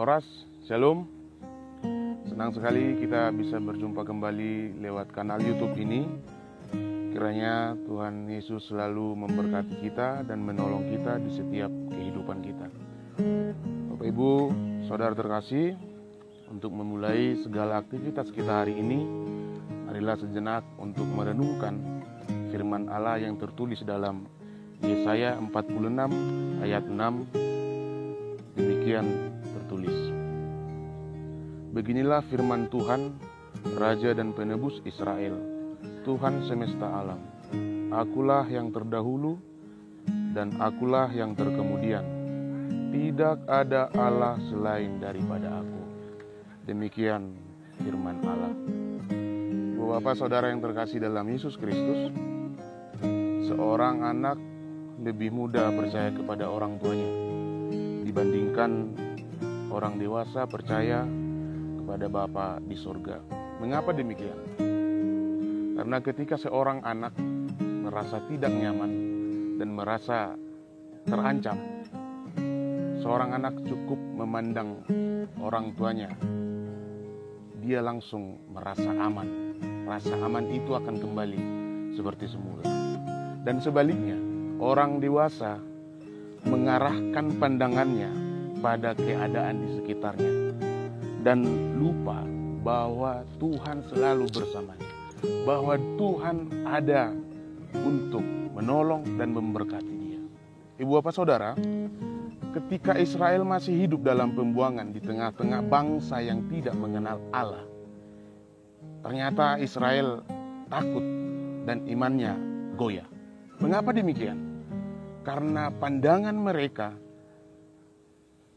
Horas, Shalom. Senang sekali kita bisa berjumpa kembali lewat kanal YouTube ini. Kiranya Tuhan Yesus selalu memberkati kita dan menolong kita di setiap kehidupan kita. Bapak Ibu, Saudara terkasih, untuk memulai segala aktivitas kita hari ini, marilah sejenak untuk merenungkan firman Allah yang tertulis dalam Yesaya 46 ayat 6. Demikian tertulis. Beginilah firman Tuhan, Raja dan Penebus Israel, Tuhan semesta alam. Akulah yang terdahulu dan akulah yang terkemudian. Tidak ada Allah selain daripada aku. Demikian firman Allah. Bapak saudara yang terkasih dalam Yesus Kristus, seorang anak lebih mudah percaya kepada orang tuanya dibandingkan orang dewasa percaya kepada Bapa di surga. Mengapa demikian? Karena ketika seorang anak merasa tidak nyaman dan merasa terancam, seorang anak cukup memandang orang tuanya, dia langsung merasa aman. Rasa aman itu akan kembali seperti semula. Dan sebaliknya, orang dewasa mengarahkan pandangannya pada keadaan di sekitarnya dan lupa bahwa Tuhan selalu bersamanya, bahwa Tuhan ada untuk menolong dan memberkati dia. Ibu bapak saudara, ketika Israel masih hidup dalam pembuangan di tengah-tengah bangsa yang tidak mengenal Allah, ternyata Israel takut dan imannya goyah. Mengapa demikian? Karena pandangan mereka,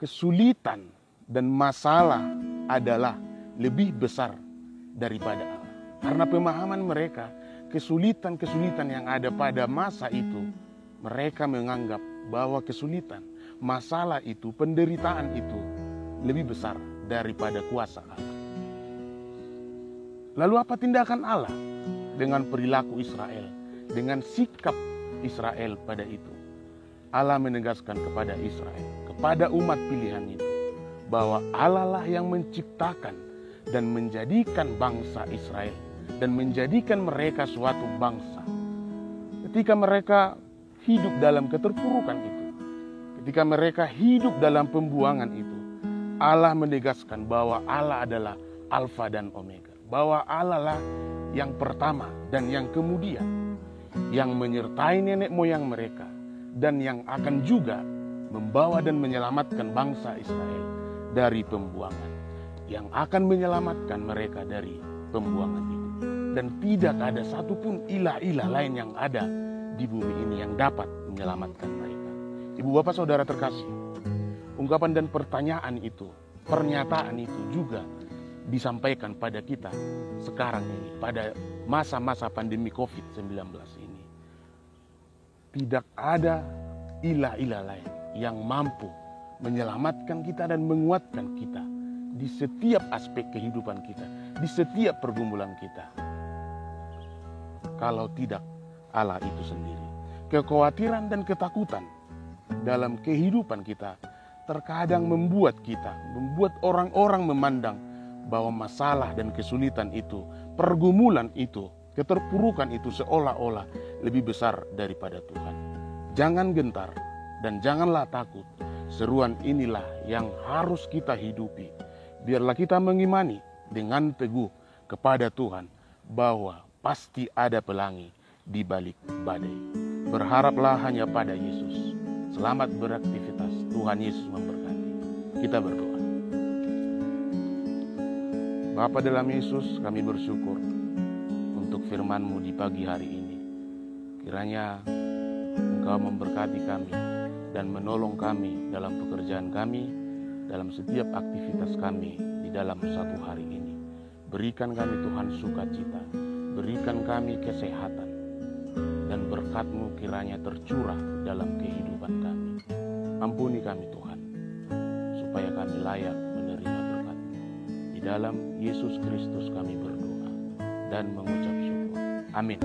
kesulitan dan masalah adalah lebih besar daripada Allah. Karena pemahaman mereka, kesulitan-kesulitan yang ada pada masa itu, mereka menganggap bahwa kesulitan, masalah itu, penderitaan itu lebih besar daripada kuasa Allah. Lalu apa tindakan Allah dengan perilaku Israel, dengan sikap Israel pada itu? Allah menegaskan kepada Israel, kepada umat pilihan itu, bahwa Allah lah yang menciptakan dan menjadikan bangsa Israel dan menjadikan mereka suatu bangsa. Ketika mereka hidup dalam keterpurukan itu, ketika mereka hidup dalam pembuangan itu, Allah menegaskan bahwa Allah adalah Alfa dan Omega, bahwa Allah lah yang pertama dan yang kemudian, yang menyertai nenek moyang mereka dan yang akan juga membawa dan menyelamatkan bangsa Israel dari pembuangan, yang akan menyelamatkan mereka dari pembuangan itu. Dan tidak ada satupun ilah-ilah lain yang ada di bumi ini yang dapat menyelamatkan mereka. Ibu bapak saudara terkasih, ungkapan dan pertanyaan itu, pernyataan itu juga disampaikan pada kita sekarang ini, pada masa-masa pandemi COVID-19 ini. Tidak ada ilah-ilah lain yang mampu menyelamatkan kita dan menguatkan kita di setiap aspek kehidupan kita, di setiap pergumulan kita, kalau tidak Allah itu sendiri. Kekhawatiran dan ketakutan dalam kehidupan kita terkadang membuat orang-orang memandang bahwa masalah dan kesulitan itu, pergumulan itu, keterpurukan itu seolah-olah lebih besar daripada Tuhan. Jangan gentar dan janganlah takut. Seruan inilah yang harus kita hidupi. Biarlah kita mengimani dengan teguh kepada Tuhan bahwa pasti ada pelangi di balik badai. Berharaplah hanya pada Yesus. Selamat beraktivitas. Tuhan Yesus memberkati. Kita berdoa. Bapa dalam Yesus, kami bersyukur untuk firman-Mu di pagi hari ini. Kiranya Engkau memberkati kami dan menolong kami dalam pekerjaan kami, dalam setiap aktivitas kami di dalam satu hari ini. Berikan kami Tuhan sukacita, berikan kami kesehatan, dan berkat-Mu kiranya tercurah dalam kehidupan kami. Ampuni kami Tuhan, supaya kami layak menerima berkat-Mu. Di dalam Yesus Kristus kami berdoa dan mengucap syukur. Amin.